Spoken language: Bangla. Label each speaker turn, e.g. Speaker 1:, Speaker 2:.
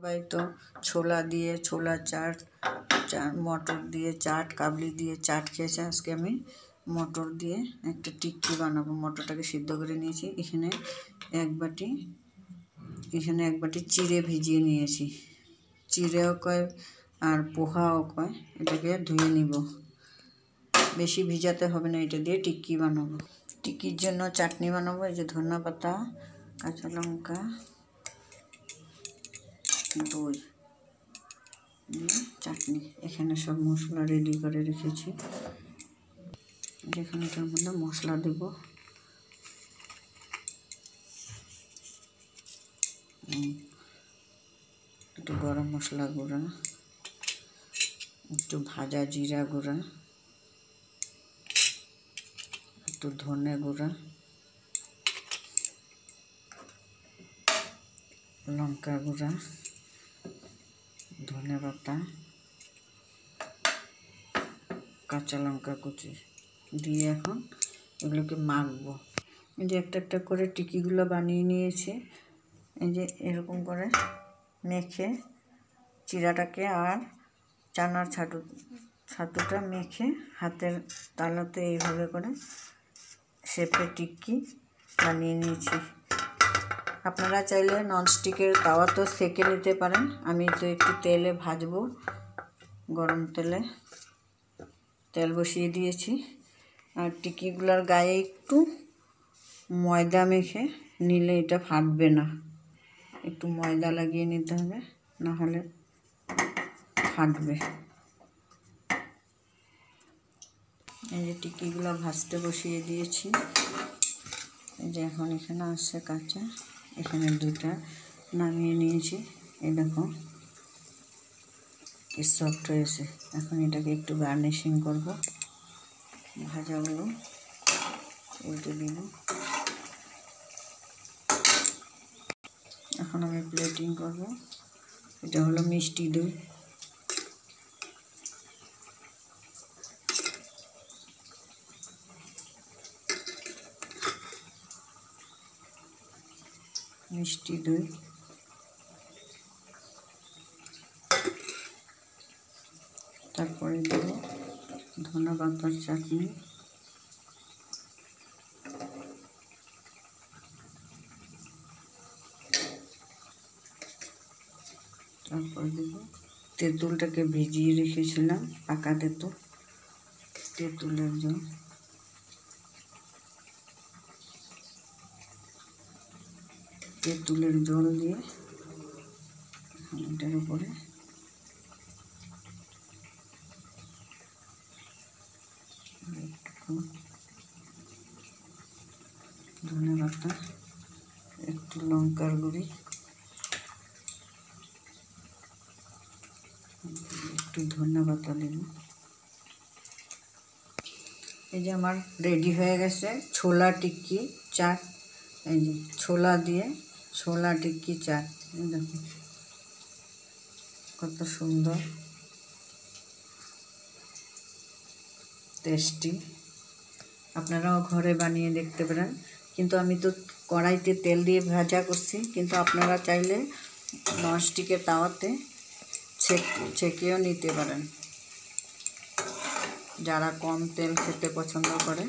Speaker 1: भाई तो छोला दिए छोला चाट मटर दिए चाट काबली दिए चाट खेয়েছে আজকে আমি মটর দিয়ে একটা টিক্কি বানাবো মটরটাকে সিদ্ধ করে নিয়েছি এখানে এক বাটি চিড়ে ভিজিয়ে নিয়েছি চিড়েও কয় আর পোহাও কয় এটাকে ধুয়ে নিব বেশি ভিজাতে হবে না এটা দিয়ে টিক্কি বানাবো টিক্কির জন্য চাটনি বানাবো এই যে ধনিয়া পাতা কাঁচা লঙ্কা দই চাটনি এখানে সব মশলা রেডি করে রেখেছি যেখানে তার মধ্যে মশলা দেব একটু গরম মশলা গুঁড়া একটু ভাজা জিরা গুঁড়া একটু ধনে গুঁড়া লঙ্কা গুঁড়া ধনে পাতা কাঁচা লঙ্কা কুচি দিয়ে এখন এগুলোকে মাখবো এই যে একটা একটা করে টিকিগুলো বানিয়ে নিয়েছি এই যে এরকম করে মেখে চিড়াটাকে আর চানার ছাতুটা মেখে হাতের তালুতে এইভাবে করে শেপে টিক্কি বানিয়ে নিয়েছি আপনারা চাইলে ননস্টিকের তাওয়াতেও সেঁকে নিতে পারেন আমি তো একটু তেলে ভাজবো গরম তেল বসিয়ে দিয়েছি আর টিকিগুলোর গায়ে একটু ময়দা মেখে নিলে এটা ফাটবে না একটু ময়দা লাগিয়ে নিতে হবে না হলে ফাটবে এই যে টিকিগুলো ভাজতে বসিয়ে দিয়েছি এই যে এখন এখানে আসছে কাঁচা এখানে দুটা নামিয়ে নিয়েছি এই দেখো কি সফট হয়েছে এখন এটাকে একটু গার্নিশিং করব ভাজাগুলো উল্টে দিব এখন আমি প্লেটিং করব এটা হলো মিষ্টি দই মিষ্টি দই তারপরে দেব ধনে পাতার চাটনি তারপর দেব তেঁতুলটাকে ভিজিয়ে রেখেছিলাম পাকা তেঁতুলের জল তেঁতুলের জল দিয়ে এটার উপরে ধনে পাতা একটু লঙ্কার গুঁড়ি একটু ধনে পাতা দেব এই যে আমার রেডি হয়ে গেছে ছোলা টিক্কি চাট এই যে ছোলা দিয়ে ছোলা টিক্কি চাট দেখো কত সুন্দর টেস্টি আপনারাও ঘরে বানিয়ে দেখতে পারেন কিন্তু আমি তো কড়াইতে তেল দিয়ে ভাজা করছি কিন্তু আপনারা চাইলে ননস্টিকের তাওয়াতে ছেঁকেও নিতে পারেন যারা কম তেল খেতে পছন্দ করে